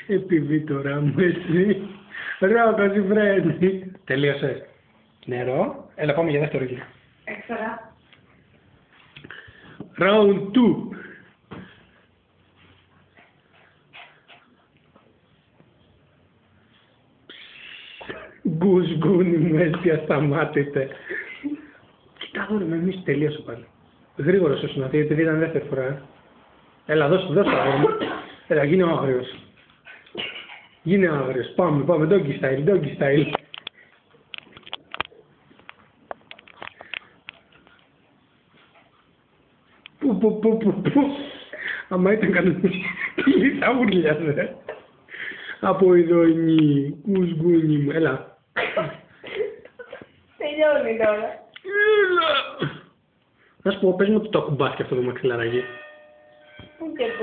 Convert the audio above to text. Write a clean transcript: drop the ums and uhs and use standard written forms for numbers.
Επιβίτορα μου εσύ. Ρόκο συμπρένει. Τελείωσε. Νερό. Έλα πάμε για δεύτερο γύρο. Έξερα. Round 2. Γκουσγκούνι μου έτσι ασταμάτητε. Κοίτα αγόρι με, εμείς τελείωσε πάλι. Γρήγορος ήσουν αυτή, επειδή ήταν δεύτερη φορά. Έλα δώσε αγόρι μου. Έλα γίνε ο άγριος. Γίνε άγριος. Πάμε, doggy style. Που. Άμα ήταν κανονική θα ουρλιάζε. Από ειδονή, κουσγκούνι μου, έλα. Τελειώνει τώρα. Έλα. Να σου πω, πες μου ότι το ακουμπάς και αυτό το μαξιλαράκι. Πού και πού.